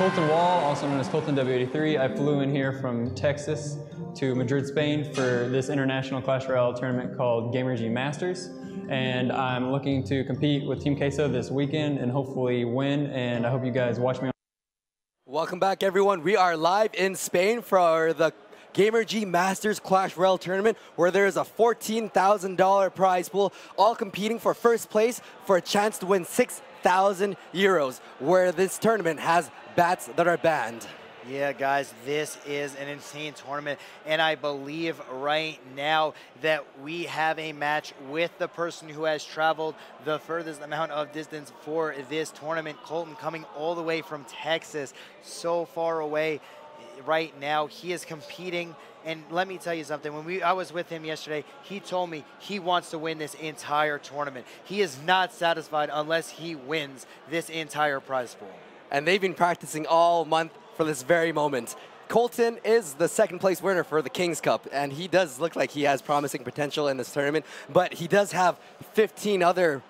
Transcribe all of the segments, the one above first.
Colton Wall, also known as Coltonw83. I flew in here from Texas to Madrid, Spain for this international Clash Royale tournament called Gamergy Masters. And I'm looking to compete with Team Queso this weekend and hopefully win, and I hope you guys watch me. Welcome back, everyone. We are live in Spain for the Gamergy Masters Clash Royale tournament, where there is a $14,000 prize pool, all competing for first place for a chance to win 6,000 euros, where this tournament has bats that are banned. Yeah, guys, this is an insane tournament, and I believe right now that we have a match with the person who has traveled the furthest amount of distance for this tournament. Colton, coming all the way from Texas, so far away right now. He is competing, and let me tell you something. When I was with him yesterday, he told me he wants to win this entire tournament. He is not satisfied unless he wins this entire prize pool. And they've been practicing all month for this very moment. Colton is the second place winner for the King's Cup, and he does look like he has promising potential in this tournament, but he does have 15 other,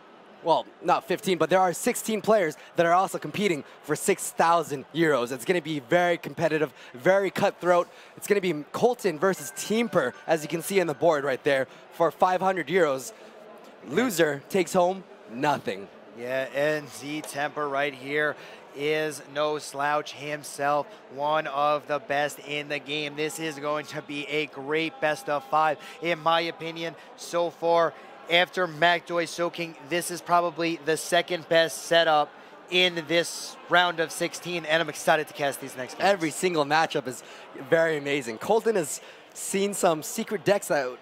well, not 15, but there are 16 players that are also competing for 6,000 euros. It's going to be very competitive, very cutthroat. It's going to be Colton versus zTeemper, as you can see on the board right there, for 500 euros. Loser takes home nothing. Yeah, and zTeemper right here is no slouch himself, one of the best in the game. This is going to be a great best of 5, in my opinion, so far. After McDoy soaking, this is probably the second best setup in this round of 16, and I'm excited to cast these next games. Every single matchup is very amazing. Colton has seen some secret decks that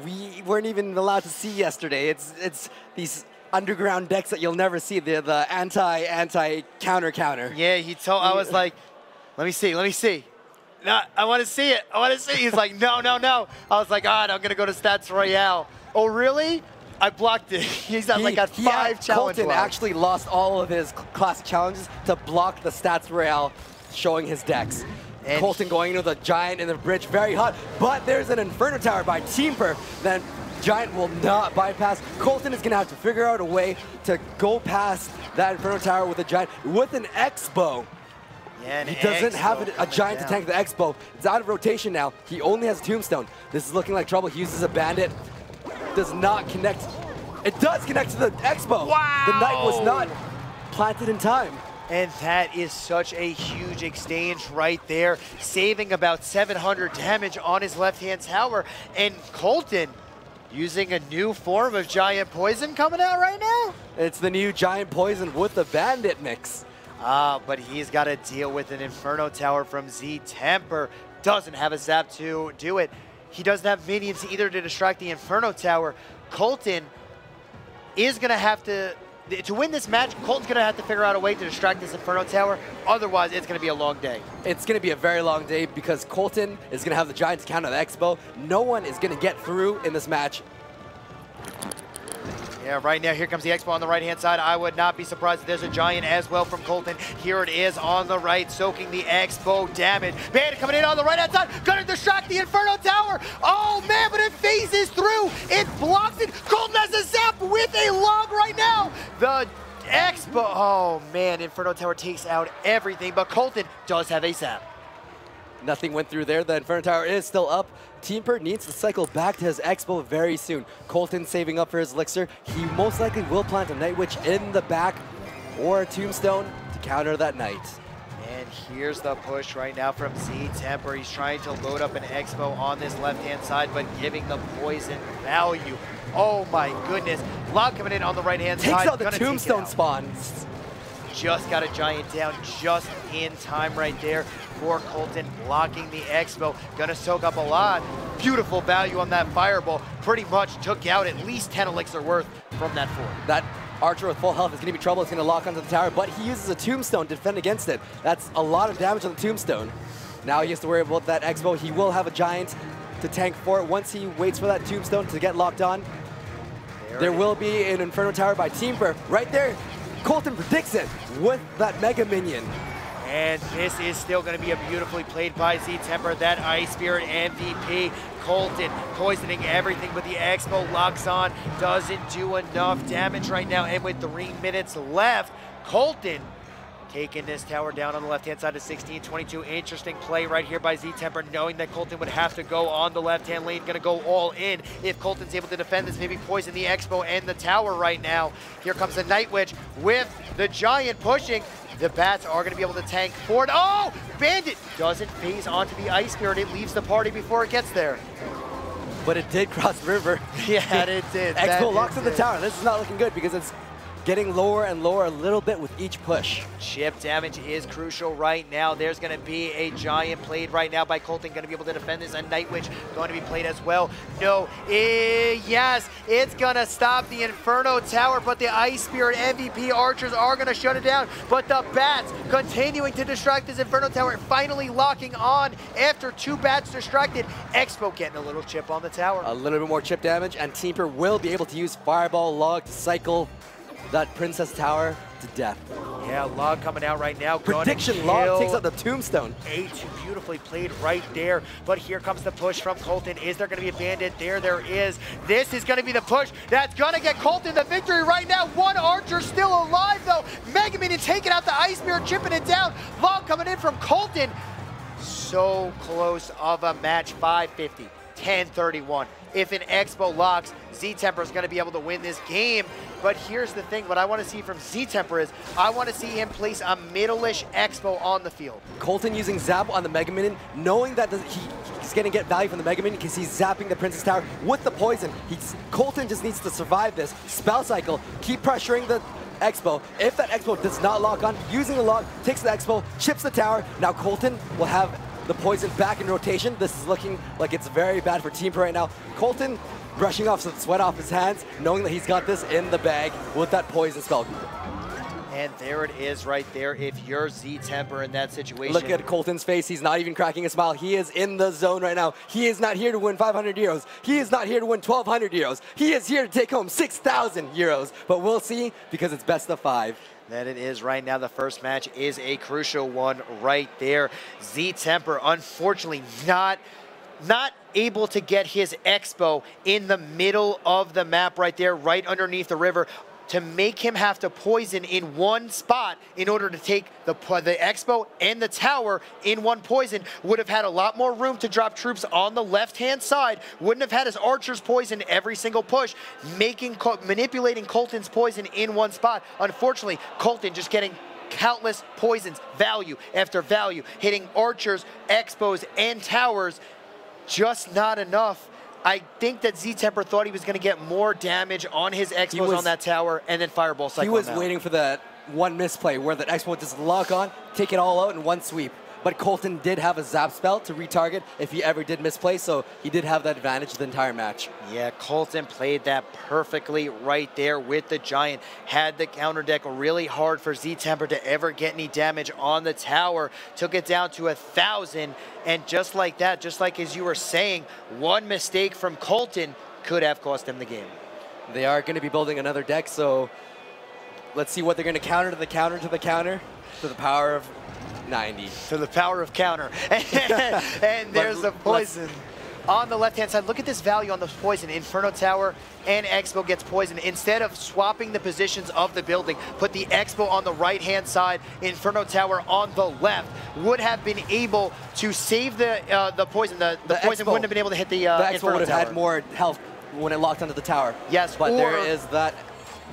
we weren't even allowed to see yesterday. It's these underground decks that you'll never see, the anti-counter. Yeah, he told, I was like, let me see. No, I want to see it. He's like, no. I was like, all right, I'm going to go to Stats Royale. Oh, really? I blocked it. He's got like 5 challenge Colton left. actually lost all of his classic challenges to block the Stats Royale showing his decks. And Colton going into the Giant in the bridge, very hot, but there's an Inferno Tower by zTeemper. Then Giant will not bypass. Colton is going to have to figure out a way to go past that Inferno Tower with a Giant with an X-Bow. Yeah, he doesn't have a Giant to tank the X-Bow. It's out of rotation now. He only has a Tombstone. This is looking like trouble. He uses a Bandit. Does not connect. It does connect to the X-Bow. Wow! The Knight was not planted in time. And that is such a huge exchange right there, saving about 700 damage on his left-hand tower. And Colton using a new form of Giant Poison coming out right now. It's the new Giant Poison with the Bandit mix. But he's got to deal with an Inferno Tower from zTeemper. Doesn't have a zap to do it. He doesn't have minions either to distract the Inferno Tower. Colton is going to have to win this match, Colton's going to have to figure out a way to distract this Inferno Tower. Otherwise, it's going to be a long day. It's going to be a very long day because Colton is going to have the Giant to counter the X-Bow. No one is going to get through in this match. Yeah, right now, here comes the X-Bow on the right-hand side. I would not be surprised if there's a Giant as well from Colton. Here it is on the right, soaking the X-Bow damage. Bandit coming in on the right-hand side, gonna distract the Inferno Tower. Oh, man, but it phases through. It blocks it. Colton has a zap with a log right now. The X-Bow, oh, man, Inferno Tower takes out everything, but Colton does have a zap. Nothing went through there. The Inferno Tower is still up. zTeemper needs to cycle back to his X-Bow very soon. Colton saving up for his elixir. He most likely will plant a Night Witch in the back or a Tombstone to counter that Knight. And here's the push right now from zTeemper. He's trying to load up an X-Bow on this left-hand side, but giving the poison value. Oh my goodness. Log coming in on the right-hand side. Takes out the Tombstone spawn. Just got a Giant down just in time right there for Colton, blocking the X-Bow. Gonna soak up a lot. Beautiful value on that Fireball. Pretty much took out at least 10 elixir worth from that form. That Archer with full health is gonna be trouble. It's gonna lock onto the tower, but he uses a Tombstone to defend against it. That's a lot of damage on the Tombstone. Now he has to worry about that X-Bow. He will have a Giant to tank for it once he waits for that Tombstone to get locked on. There will be an Inferno Tower by zTeemper right there. Colton predicts it with that Mega Minion. And this is still going to be a beautifully played by zTeemper. That Ice Spirit MVP. Colton poisoning everything, but the X-Bow locks on. Doesn't do enough damage right now. And with 3 minutes left, Colton taking this tower down on the left-hand side of 16-22. Interesting play right here by zTeemper, knowing that Colton would have to go on the left-hand lane, going to go all in. If Colton's able to defend this, maybe poison the Expo and the tower right now. Here comes the Night Witch with the Giant pushing. The Bats are going to be able to tank forward. Oh! Bandit doesn't phase onto the Ice Spirit. It leaves the party before it gets there. But it did cross the river. Yeah, it did. Expo locks in the tower. This is not looking good because it's getting lower and lower a little bit with each push. Chip damage is crucial right now. There's going to be a Giant played right now by Colton, going to be able to defend this. A Night Witch going to be played as well. No, yes, it's going to stop the Inferno Tower, but the Ice Spirit MVP archers are going to shut it down. But the Bats continuing to distract this Inferno Tower, finally locking on after 2 Bats distracted. Expo getting a little chip on the tower. A little bit more chip damage, and zTeemper will be able to use Fireball Log to cycle that Princess Tower to death. Yeah, Log coming out right now. Prediction Log takes out the Tombstone. H beautifully played right there, but here comes the push from Colton. Is there going to be a Bandit? There is. This is going to be the push that's going to get Colton the victory right now. 1 archer still alive though. Mega Minion taking out the Ice Spirit, chipping it down. Log coming in from Colton. So close of a match, 550, 1031. If an Expo locks, zTeemper is going to be able to win this game. But here's the thing, what I want to see from zTeemper is, I want to see him place a middle-ish Expo on the field. Colton using Zap on the Mega Minion, knowing that he's going to get value from the Mega Minion because he's zapping the Princess Tower with the poison. Colton just needs to survive this spell cycle, keep pressuring the Expo. If that Expo does not lock on, using the log, takes the Expo, chips the tower. Now Colton will have the poison back in rotation. This is looking like it's very bad for zTeemper right now. Colton brushing off some sweat off his hands, knowing that he's got this in the bag with that poison spell. And there it is right there. If you're zTeemper in that situation. Look at Colton's face. He's not even cracking a smile. He is in the zone right now. He is not here to win 500 euros. He is not here to win 1,200 euros. He is here to take home 6,000 euros. But we'll see because it's best of 5. That it is right now. The first match is a crucial one right there. zTeemper, unfortunately, not able to get his Expo in the middle of the map right there, right underneath the river, to make him have to poison in one spot in order to take the Expo and the tower in one poison. Would have had a lot more room to drop troops on the left-hand side. Wouldn't have had his archers poison every single push, manipulating Colton's poison in one spot. Unfortunately, Colton just getting countless poisons, value after value, hitting archers, Expos, and towers. Just not enough. I think that zTeemper thought he was going to get more damage on his Expos on that tower and then Fireball cycle. He was waiting for that one misplay where that Expo just lock on, take it all out in one sweep. But Colton did have a Zap spell to retarget if he ever did misplay, so he did have that advantage the entire match. Yeah, Colton played that perfectly right there with the Giant. Had the counter deck really hard for zTeemper to ever get any damage on the tower. Took it down to 1,000, and just like that, just like as you were saying, one mistake from Colton could have cost him the game. They are going to be building another deck, so let's see what they're going to counter to the counter to the counter to the power of 90. To the power of counter. And there's the poison. On the left-hand side, look at this value on the poison. Inferno Tower and Expo gets poisoned. Instead of swapping the positions of the building, put the Expo on the right-hand side, Inferno Tower on the left, would have been able to save the poison. The poison wouldn't have been able to hit the Inferno Tower. The Expo would have had more health when it locked onto the tower. Yes, but there is that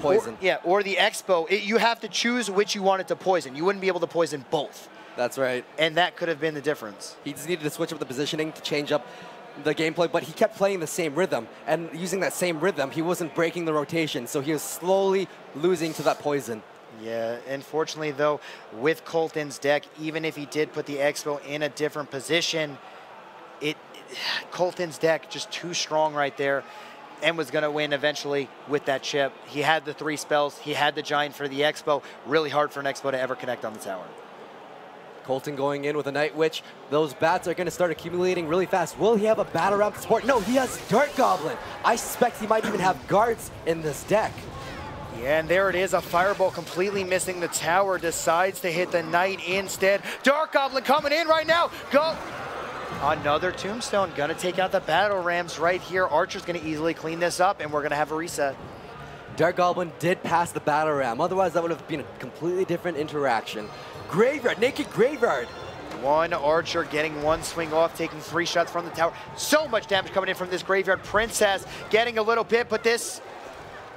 poison. Or the Expo. You have to choose which you wanted to poison. You wouldn't be able to poison both. That's right. And that could have been the difference. He just needed to switch up the positioning to change up the gameplay, but he kept playing the same rhythm. And using that same rhythm, he wasn't breaking the rotation, so he was slowly losing to that poison. Yeah, unfortunately, though, with Colton's deck, even if he did put the Expo in a different position, Colton's deck just too strong right there and was going to win eventually with that chip. He had the 3 spells. He had the Giant for the Expo. Really hard for an Expo to ever connect on the tower. Colton going in with a Night Witch. Those bats are going to start accumulating really fast. Will he have a battle ramp to support? No, he has Dark Goblin. I suspect he might even have guards in this deck. Yeah, and there it is, a Fireball completely missing the tower. Decides to hit the Knight instead. Dark Goblin coming in right now. Go! Another Tombstone. Gonna take out the battle rams right here. Archer's gonna easily clean this up, and we're gonna have a reset. Dark Goblin did pass the Battle Ram. Otherwise, that would have been a completely different interaction. Graveyard, naked Graveyard. One Archer getting one swing off, taking 3 shots from the tower. So much damage coming in from this Graveyard. Princess getting a little bit, but this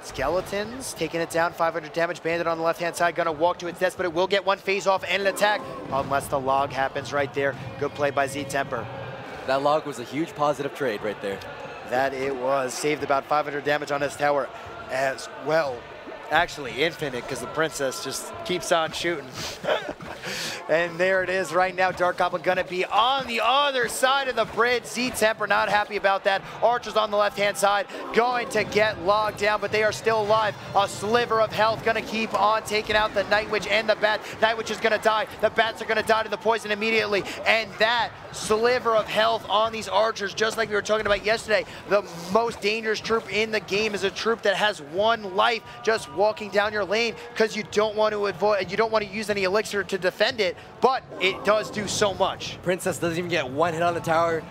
Skeletons taking it down, 500 damage. Bandit on the left-hand side, gonna walk to its death, but it will get one phase off and an attack, unless the log happens right there. Good play by zTeemper. That log was a huge positive trade right there. That it was. Saved about 500 damage on his tower as well. Actually infinite, because the Princess just keeps on shooting. And there it is right now. Dark Goblin gonna be on the other side of the bridge. zTeemper not happy about that. Archers on the left-hand side going to get logged down, but they are still alive. A sliver of health gonna keep on taking out the Night Witch and the Bat. Night Witch is gonna die. The Bats are gonna die to the poison immediately. And that sliver of health on these Archers, just like we were talking about yesterday, the most dangerous troop in the game is a troop that has 1 life just walking down your lane, because you don't want to use any elixir to defend it, but it does do so much. Princess doesn't even get 1 hit on the tower.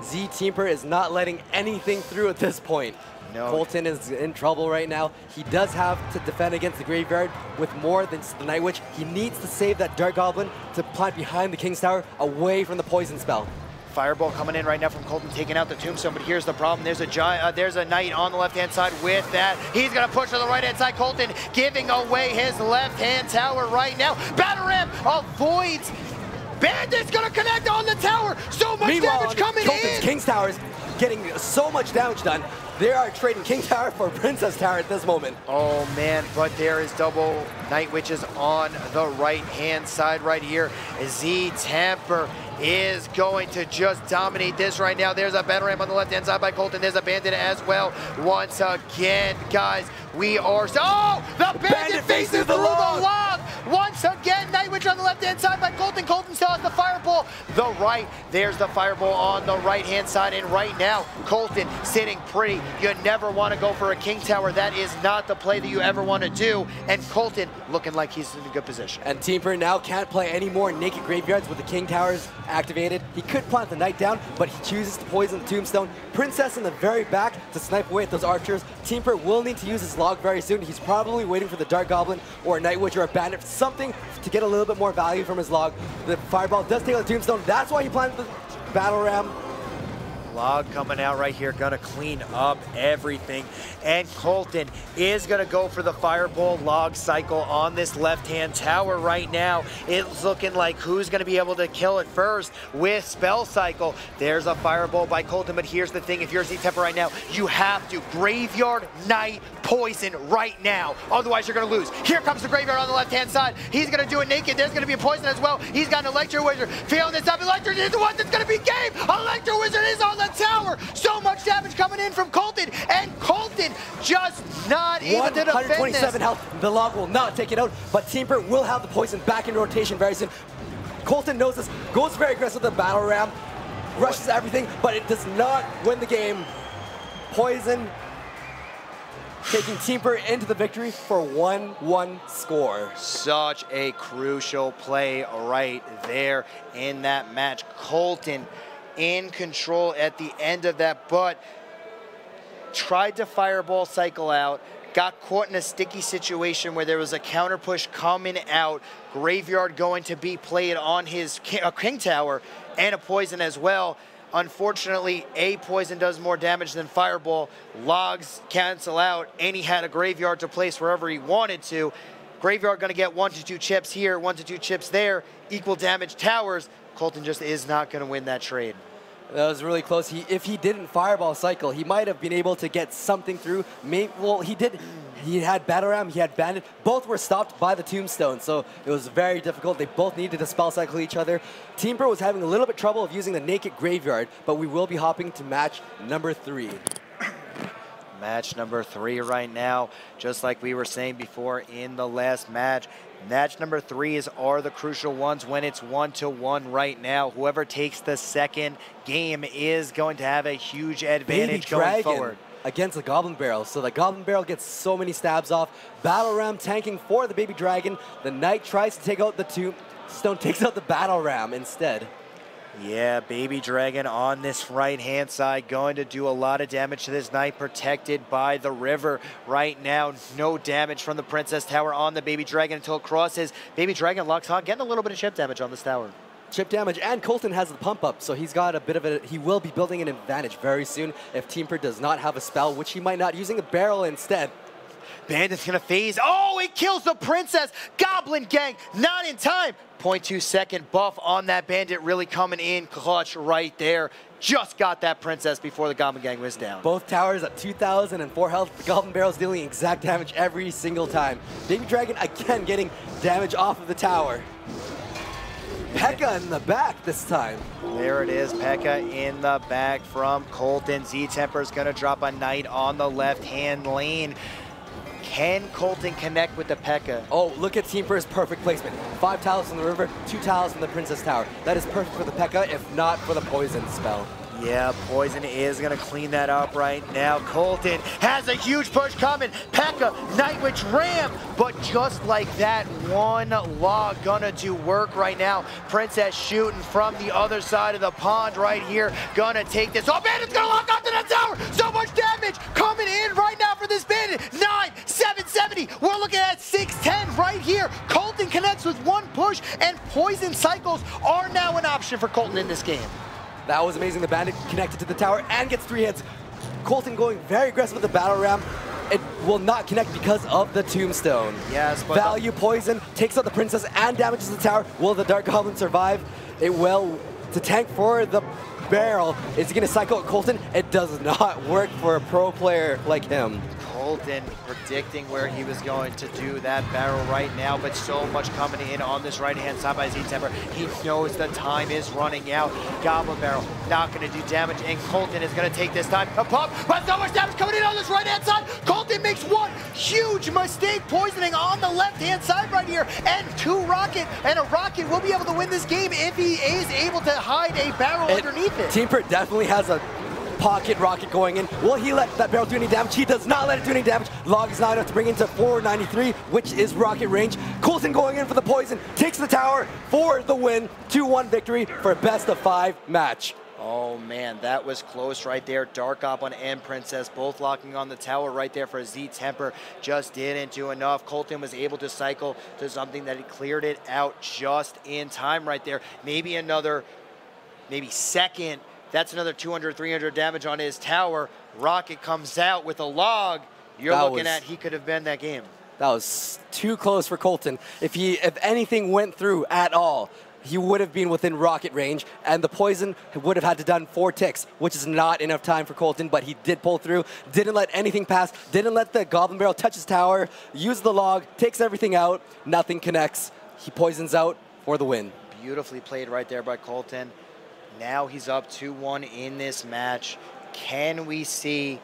zTeemper is not letting anything through at this point. No. Colton is in trouble right now. He does have to defend against the Graveyard with more than the Night Witch. He needs to save that Dark Goblin to plant behind the King's Tower, away from the poison spell. Fireball coming in right now from Colton, taking out the Tombstone, but here's the problem. There's a giant, there's a Knight on the left-hand side with that. He's gonna push to the right-hand side. Colton giving away his left-hand tower right now. Battle Ram avoids. Bandit's gonna connect on the tower. So much damage coming Colton's in. King's Tower is getting so much damage done. They are trading King Tower for Princess Tower at this moment. Oh man, but there is double Night Witches on the right-hand side right here. zTeemper is going to just dominate this right now. There's a Battle Ram on the left-hand side by Colton. There's a Bandit as well. Once again, guys, we are... Oh! The Bandit faces through the log! Once again, Night Witch on the left-hand side by Colton. Colton still has the Fireball. The right, there's the Fireball on the right-hand side. And right now, Colton sitting pretty. You never want to go for a King Tower. That is not the play that you ever want to do. And Colton looking like he's in a good position. And Teemper now can't play any more naked Graveyards with the King Towers activated. He could plant the Knight down, but he chooses to poison the Tombstone. Princess in the very back to snipe away at those Archers. Teemper will need to use his log very soon. He's probably waiting for the Dark Goblin or a Night Witch or a Bandit, something to get a little bit more value from his log. The Fireball does take out the Tombstone. That's why he planted the Battle Ram. Log coming out right here, gonna clean up everything. And Colton is gonna go for the Fireball log cycle on this left-hand tower right now. It's looking like who's gonna be able to kill it first with Spell Cycle. There's a Fireball by Colton, but here's the thing, if you're zTeemper right now, you have to Graveyard Knight Poison right now. Otherwise, you're gonna lose. Here comes the Graveyard on the left-hand side. He's gonna do it naked. There's gonna be a Poison as well. He's got an Electro Wizard. Feeling this up. Electro is the one that's gonna be game. Electro Wizard is on the tower. So much damage coming in from Colton, and Colton just not able to defend this. 127 health. The log will not take it out, but Teemper will have the poison back in rotation very soon. Colton knows this, goes very aggressive with the Battle Ram, rushes everything, but it does not win the game. Poison taking Teemper into the victory for 1-1 score. Such a crucial play right there in that match. Colton in control at the end of that, but tried to Fireball cycle out, got caught in a sticky situation where there was a counter push coming out, Graveyard going to be played on his King Tower, and a Poison as well. Unfortunately, a Poison does more damage than Fireball. Logs cancel out, and he had a Graveyard to place wherever he wanted to. Graveyard gonna get 1 to 2 chips here, 1 to 2 chips there, equal damage towers. Colton just is not gonna win that trade. That was really close. If he didn't Fireball cycle, he might have been able to get something through. Maybe, well, he did. He had Battle Ram, he had Bandit. Both were stopped by the Tombstone, so it was very difficult. They both needed to spell cycle each other. Teemper was having a little bit trouble of using the naked Graveyard, but we will be hopping to match number 3. Match number 3 right now, just like we were saying before in the last match. Match number 3 are the crucial ones when it's 1-1 right now. Whoever takes the second game is going to have a huge advantage going forward. Against the Goblin Barrel. So the Goblin Barrel gets so many stabs off. Battle Ram tanking for the Baby Dragon. The Knight tries to take out the Tombstone, takes out the Battle Ram instead. Yeah, Baby Dragon on this right-hand side going to do a lot of damage to this knight, protected by the river. Right now, no damage from the Princess Tower on the Baby Dragon until it crosses. Baby Dragon locks on, getting a little bit of chip damage on this tower. Chip damage, and Colton has the pump up, so he's got a bit of he will be building an advantage very soon if zTeemper does not have a spell, which he might not, using a barrel instead. Bandit's gonna phase. Oh, it kills the Princess. Goblin Gang, not in time. 0.2-second buff on that Bandit, really coming in clutch right there. Just got that Princess before the Goblin Gang was down. Both towers at 2,004 health. The Goblin Barrel's dealing exact damage every single time. Baby Dragon again getting damage off of the tower. P.E.K.K.A in the back this time. There it is, P.E.K.K.A in the back from Colton. zTeemper is gonna drop a knight on the left-hand lane. Can Colton connect with the P.E.K.K.A? Oh, look at zTeemper's perfect placement. 5 tiles in the river, 2 tiles in the Princess Tower. That is perfect for the P.E.K.K.A, if not for the poison spell. Yeah, poison is gonna clean that up right now. Colton has a huge push coming. P.E.K.K.A, Night Witch Ram, but just like that, one log gonna do work right now. Princess shooting from the other side of the pond right here, gonna take this. Oh, Bandit's gonna lock onto that tower. So much damage coming in right now for this Bandit. 770. We're looking at 610 right here. Colton connects with one push, and poison cycles are now an option for Colton in this game. That was amazing. The Bandit connected to the tower and gets 3 hits. Colton going very aggressive with the battle ram. It will not connect because of the tombstone. Yes, but value poison takes out the Princess and damages the tower. Will the Dark Goblin survive? It will. To tank for the barrel, is he going to cycle at Colton? It does not work for a pro player like him. Colton predicting where he was going to do that barrel right now, but so much coming in on this right-hand side by zTeemper. He knows the time is running out. Goblin Barrel not going to do damage, and Colton is going to take this time. A pump, but so much damage coming in on this right-hand side. Colton makes one huge mistake, poisoning on the left-hand side right here, and 2 rocket, and a rocket will be able to win this game if he is able to hide a barrel underneath it. zTeemper definitely has a pocket rocket going in. Will he let that barrel do any damage? He does not let it do any damage. Log is not enough to bring into 493, which is rocket range. Colton going in for the poison, takes the tower for the win. 2-1 victory for a best of 5 match. Oh man, that was close right there. Dark Goblin and Princess both locking on the tower right there for zTeemper. Just didn't do enough. Colton was able to cycle to something that he cleared it out just in time right there. Maybe another, second. That's another 200, 300 damage on his tower. Rocket comes out with a log. You're looking at he could have been that game. That was too close for Colton. If anything went through at all, he would have been within rocket range, and the poison would have had to done 4 ticks, which is not enough time for Colton, but he did pull through, didn't let anything pass, didn't let the Goblin Barrel touch his tower, used the log, takes everything out, nothing connects. He poisons out for the win. Beautifully played right there by Colton. Now he's up 2-1 in this match. Can we see,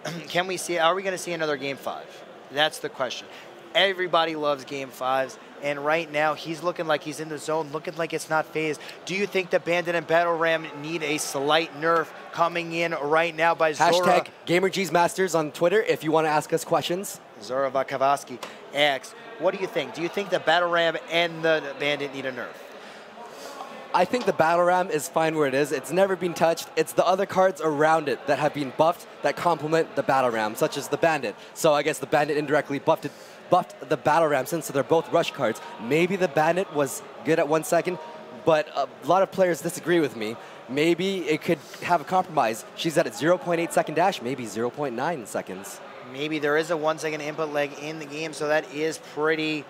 are we gonna see another game 5? That's the question. Everybody loves game 5s, and right now he's looking like he's in the zone, looking like it's not phased. Do you think the Bandit and Battle Ram need a slight nerf coming in right now by Zora? Hashtag Gamergy's Masters on Twitter if you want to ask us questions. Zora Vakavaski asks, what do you think? Do you think the Battle Ram and the Bandit need a nerf? I think the Battle Ram is fine where it is. It's never been touched. It's the other cards around it that have been buffed that complement the Battle Ram, such as the Bandit. So I guess the Bandit indirectly buffed the Battle Ram since they're both rush cards. Maybe the Bandit was good at 1 second, but a lot of players disagree with me. Maybe it could have a compromise. She's at a 0.8 second dash, maybe 0.9 seconds. Maybe there is a 1 second input lag in the game, so that is pretty,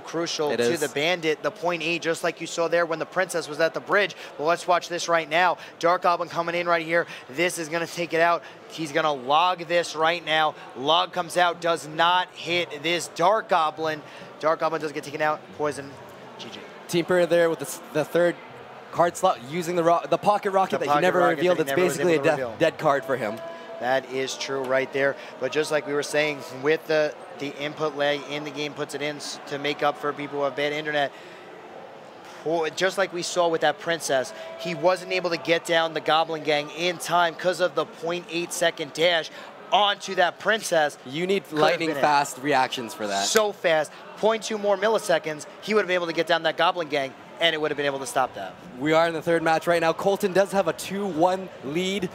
crucial to the Bandit. The 0.8, just like you saw there when the Princess was at the bridge. But let's watch this right now. Dark Goblin coming in right here. This is going to take it out. He's going to log this right now. Log comes out, does not hit this Dark Goblin. Dark Goblin does get taken out. Poison. GG. zTeemper there with the 3rd card slot using the pocket rocket that he never revealed. It's basically a dead card for him. That is true right there. But just like we were saying, with the input lag in the game puts it in to make up for people who have bad internet. Just like we saw with that Princess, he wasn't able to get down the Goblin Gang in time because of the 0.8 second dash onto that Princess. You need lightning fast reactions for that. So fast. 0.2 more milliseconds, he would have been able to get down that Goblin Gang and it would have been able to stop that. We are in the third match right now. Colton does have a 2-1 lead.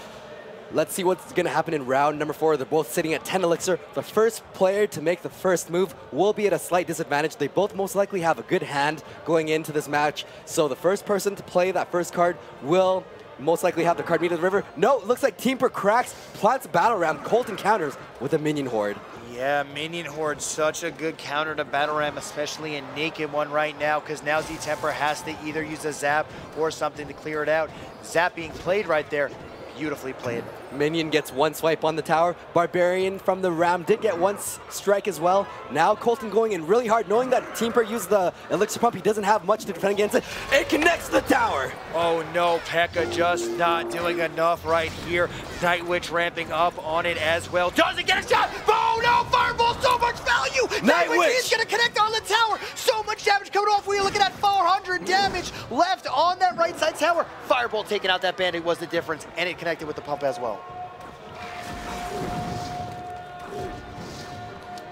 Let's see what's going to happen in round number 4. They're both sitting at 10 elixir. The first player to make the first move will be at a slight disadvantage. They both most likely have a good hand going into this match. So the first person to play that first card will most likely have the card meet of the river. No, it looks like zTeemper cracks, plants a battle ram. Colton counters with a minion horde. Yeah, Minion Horde, such a good counter to Battle Ram, especially a naked one right now, because now zTeemper has to either use a zap or something to clear it out. Zap being played right there, beautifully played. Minion gets one swipe on the tower. Barbarian from the Ram did get one strike as well. Now Colton going in really hard, knowing that zTeemper used the elixir pump. He doesn't have much to defend against it. It connects the tower. Oh no, P.E.K.K.A just not doing enough right here. Night Witch ramping up on it as well. Doesn't get a shot. Oh no, Fireball, so much value. Night Witch is going to connect on the tower. So much damage coming off. We're looking at 400 damage left on that right side tower. Fireball taking out that bandit was the difference, and it connected with the pump as well.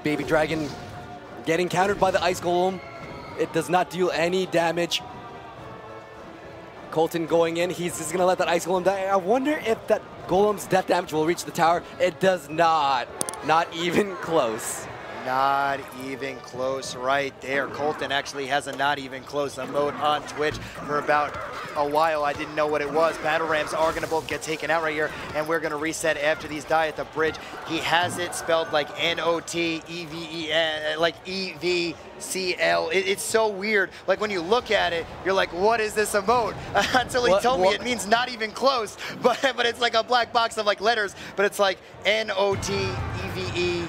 Baby Dragon getting countered by the Ice Golem. It does not deal any damage. Colton going in, he's just gonna let that Ice Golem die. I wonder if that Golem's death damage will reach the tower. It does not. Not even close. Not even close right there. Colton actually has a not even close emote on Twitch for about a while. I didn't know what it was. Battle Rams are gonna both get taken out right here, and we're gonna reset after these die at the bridge. He has it spelled like N-O-T-E-V-E-N, like E-V-C-L. It's so weird. Like when you look at it, you're like, what is this emote? Until he told me it means not even close, but it's like a black box of like letters, but it's like N-O-T-E-V-E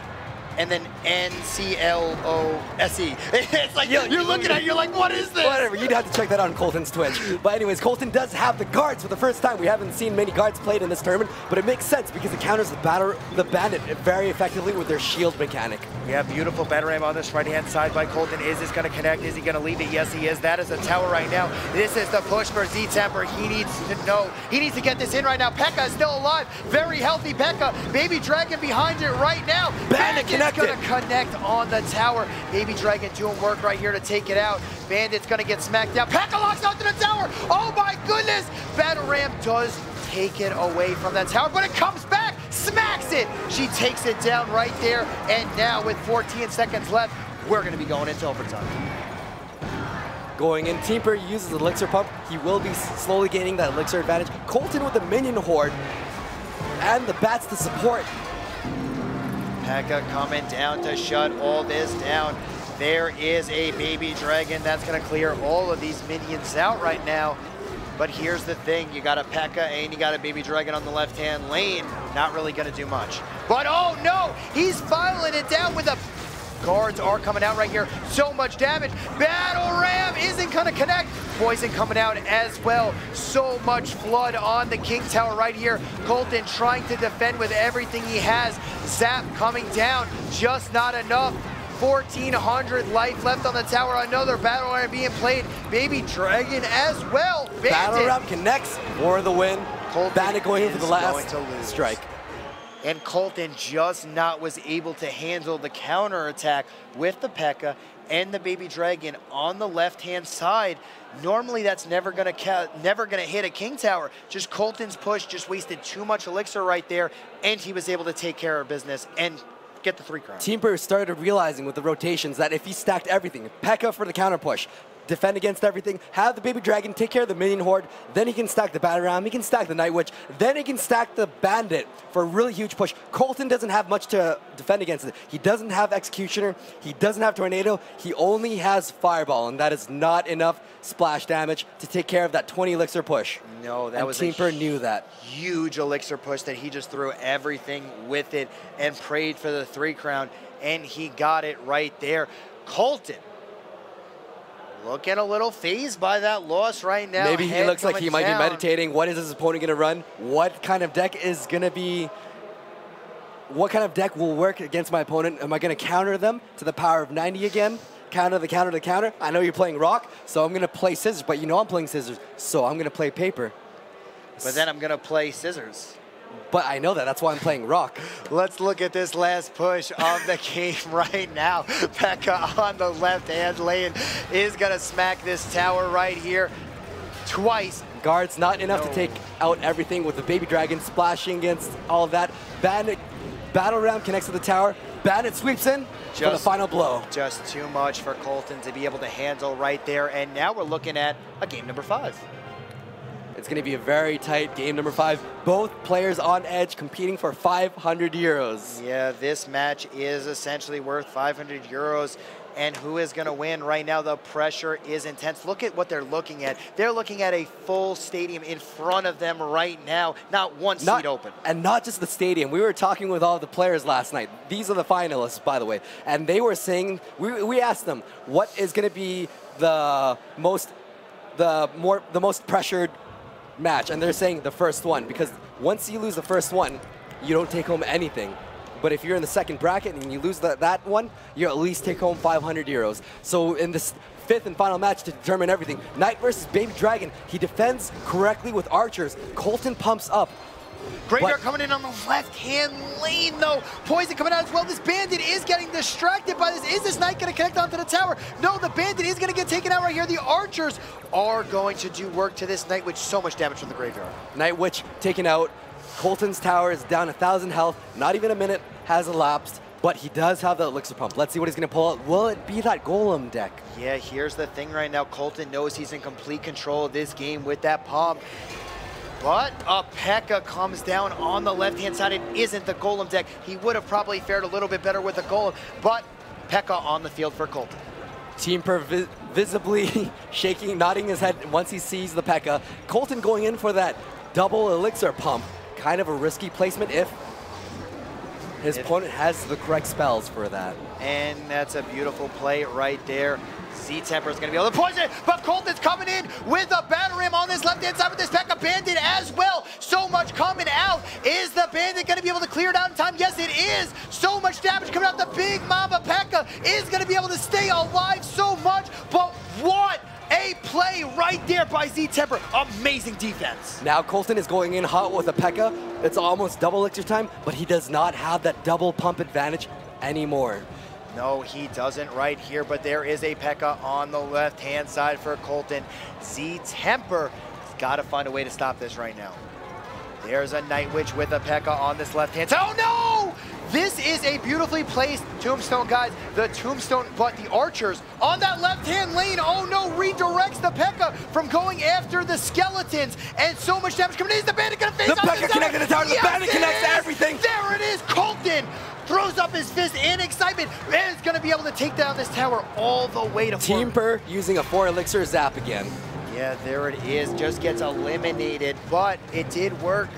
and then N-C-L-O-S-E. It's like, you're looking at it, you're like, what is this? Whatever, you'd have to check that out on Colton's Twitch. But anyways, Colton does have the guards for the first time. We haven't seen many guards played in this tournament, but it makes sense because it counters the bandit very effectively with their shield mechanic. We have beautiful Battle Ram on this right-hand side by Colton. Is this going to connect? Is he going to leave it? Yes, he is. That is a tower right now. This is the push for zTeemper. He needs to know. He needs to get this in right now. P.E.K.K.A is still alive. Very healthy P.E.K.K.A. Baby Dragon behind it right now. Bandit connected. Going to connect on the tower. Baby Dragon doing work right here to take it out. Bandit's going to get smacked down. P.E.K.K.A locks onto the tower. Oh my goodness. Battle Ram does take it away from that tower, but it comes back, smacks it. She takes it down right there, and now with 14 seconds left, we're going to be going into overtime. Going in, zTeemper uses the elixir pump. He will be slowly gaining that elixir advantage. Colton with the minion horde and the bats to support. P.E.K.K.A coming down to shut all this down. There is a baby dragon that's going to clear all of these minions out right now. But here's the thing, you got a P.E.K.K.A and you got a baby dragon on the left-hand lane. Not really going to do much. But oh no, he's filing it down with a... Guards are coming out right here. So much damage. Battle Ram isn't going to connect. Poison coming out as well. So much flood on the King Tower right here. Colton trying to defend with everything he has. Zap coming down, just not enough. 1,400 life left on the tower. Another Battle Ram being played. Baby Dragon as well. Bandit. Battle Ram connects for the win. Colton Bandit going in for the last strike. And Colton just not was able to handle the counter attack with the P.E.K.K.A and the baby dragon on the left-hand side. Normally that's never gonna hit a King Tower. Just Colton's push just wasted too much elixir right there, and he was able to take care of business and get the 3 crown. zTeemper started realizing with the rotations that if he stacked everything, P.E.K.K.A for the counter push, defend against everything, have the baby dragon take care of the minion horde, then he can stack the battle ram, he can stack the night witch, then he can stack the bandit for a really huge push. Colton doesn't have much to defend against it. He doesn't have executioner, he doesn't have tornado, he only has fireball, and that is not enough splash damage to take care of that 20 elixir push. No, that was zTeemper knew that. Huge elixir push that he just threw everything with it and prayed for the 3 crown, and he got it right there. Colton looking a little phased by that loss right now. Maybe he looks like he might be meditating. What is his opponent going to run? What kind of deck is going to be... What kind of deck will work against my opponent? Am I going to counter them to the power of 90 again? Counter the counter the counter? I know you're playing rock, so I'm going to play scissors, but you know I'm playing scissors, so I'm going to play paper. But then I'm going to play scissors. but I know that. That's why I'm playing Rock. Let's look at this last push of the game right now. Pekka on the left-hand lane is going to smack this tower right here twice. Guards not enough to take out everything with the Baby Dragon splashing against all of that. Bandit Battle Ram connects to the tower. Bandit sweeps in for the final blow. Just too much for Colton to be able to handle right there. And now we're looking at a game number 5. It's going to be a very tight game number 5. Both players on edge competing for 500 euros. Yeah, this match is essentially worth 500 euros. And who is going to win right now? The pressure is intense. Look at what they're looking at. They're looking at a full stadium in front of them right now. Not one seat open. And not just the stadium. We were talking with all the players last night. These are the finalists, by the way. And they were saying, we asked them, what is going to be the most pressured match? And they're saying the first one, because once you lose the first one, you don't take home anything. But if you're in the second bracket and you lose that one, you at least take home 500 euros. So in this 5th and final match to determine everything, Knight versus Baby Dragon, he defends correctly with archers. Colton pumps up. Graveyard coming in on the left-hand lane, though. Poison coming out as well. This Bandit is getting distracted by this. Is this Knight going to connect onto the tower? No, the Bandit is going to get taken out right here. The archers are going to do work to this Night Witch. So much damage from the Graveyard. Night Witch taken out. Colton's tower is down 1,000 health. Not even a minute has elapsed, but he does have the elixir pump. Let's see what he's going to pull out. Will it be that golem deck? Yeah, here's the thing right now. Colton knows he's in complete control of this game with that pump. But a Pekka comes down on the left-hand side. It isn't the golem deck. He would have probably fared a little bit better with the golem, but Pekka on the field for Colton. Teamper visibly shaking, nodding his head once he sees the Pekka. Colton going in for that double elixir pump. Kind of a risky placement if his opponent has the correct spells for that. And that's a beautiful play right there. zTeemper is going to be able to poison it, but Colton's coming in with a Battle Ram on this left-hand side with this Pekka Bandit as well. So much coming out. Is the Bandit going to be able to clear it out in time? Yes, it is. So much damage coming out. The Big Mama Pekka is going to be able to stay alive so much, but what a play right there by zTeemper. Amazing defense. Now Colton is going in hot with a Pekka. It's almost double elixir time, but he does not have that double pump advantage anymore. No, he doesn't right here, but there is a Pekka on the left-hand side for Colton. zTeemper has got to find a way to stop this right now. There's a Night Witch with a Pekka on this left-hand side. Oh, no! This is a beautifully placed tombstone, guys. The tombstone, but the archers on that left-hand lane, oh no, redirects the Pekka from going after the skeletons. And so much damage coming in. Is the Bandit going to face the Pekka connected the tower. Yes, the Bandit connects everything. There it is. Colton throws up his fist in excitement and is going to be able to take down this tower all the way to Teamper using a 4 elixir zap again. Yeah, there it is. Just gets eliminated, but it did work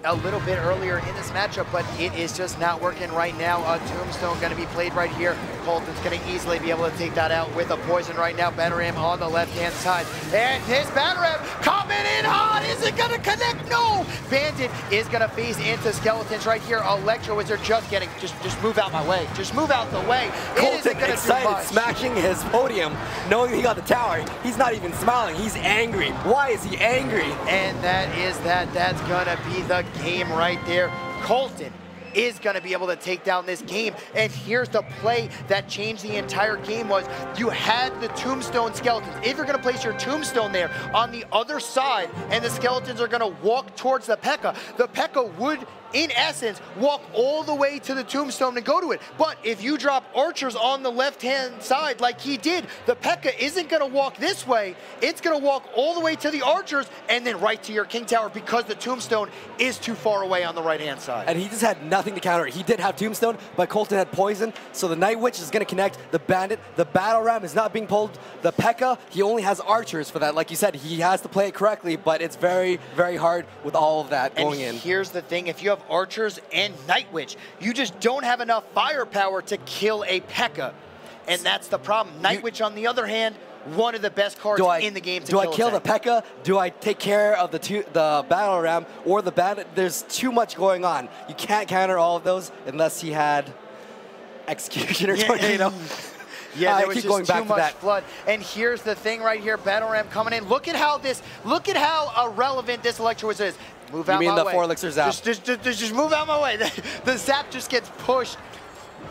a little bit earlier in this matchup, but it is just not working right now. A tombstone going to be played right here. Colton's going to easily be able to take that out with a poison right now. Battle Ram on the left-hand side. And his Battle Ram coming in hot. Is it going to connect? No! Bandit is going to phase into skeletons right here. Electro Wizard just getting, just move out my way. Just move out the way. Colton excited, smashing his podium, knowing he got the tower. He's not even smiling. He's angry. Why is he angry? And that's going to be the game right there. Colton is going to be able to take down this game. And here's the play that changed the entire game was you had the tombstone skeletons. If you're going to place your tombstone there on the other side and the skeletons are going to walk towards the Pekka would, in essence, walk all the way to the tombstone and go to it. But if you drop archers on the left-hand side like he did, the Pekka isn't going to walk this way. It's going to walk all the way to the archers and then right to your king tower because the tombstone is too far away on the right-hand side. And he just had nothing to counter it. He did have tombstone, but Colton had poison, so the Night Witch is going to connect. The Bandit, the Battle Ram is not being pulled. The Pekka, he only has archers for that. Like you said, he has to play it correctly, but it's very, very hard with all of that going in. And here's the thing, if you have archers and Night Witch, you just don't have enough firepower to kill a Pekka. And that's the problem. Night Witch, on the other hand, one of the best cards in the game to kill. Do I kill the Pekka? Do I take care of the Battle Ram or the Bandit? There's too much going on. You can't counter all of those unless he had Executioner Tornado. Yeah, there was keep just going back too to much that. flood. And here's the thing right here, Battle Ram coming in. Look at how irrelevant this Electro Wizard is. Move out my way. You mean the 4 elixir zap? Just move out my way. The zap just gets pushed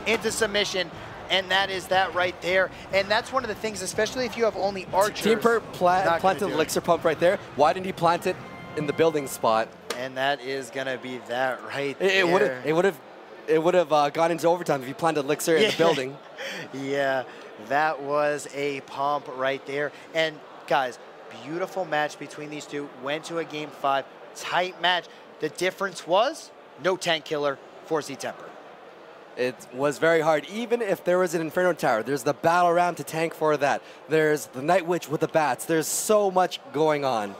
into submission. And that is that right there. And that's one of the things, especially if you have only archers. zTeemper planted the elixir pump right there. Why didn't he plant it in the building spot? And that is going to be that right It would have gone into overtime if he planted elixir in the building. Yeah, that was a pump right there. And guys, beautiful match between these two. Went to a game 5, tight match. The difference was no tank killer for zTeemper. It was very hard. Even if there was an Inferno Tower, there's the Battle Ram to tank for that. There's the Night Witch with the bats. There's so much going on.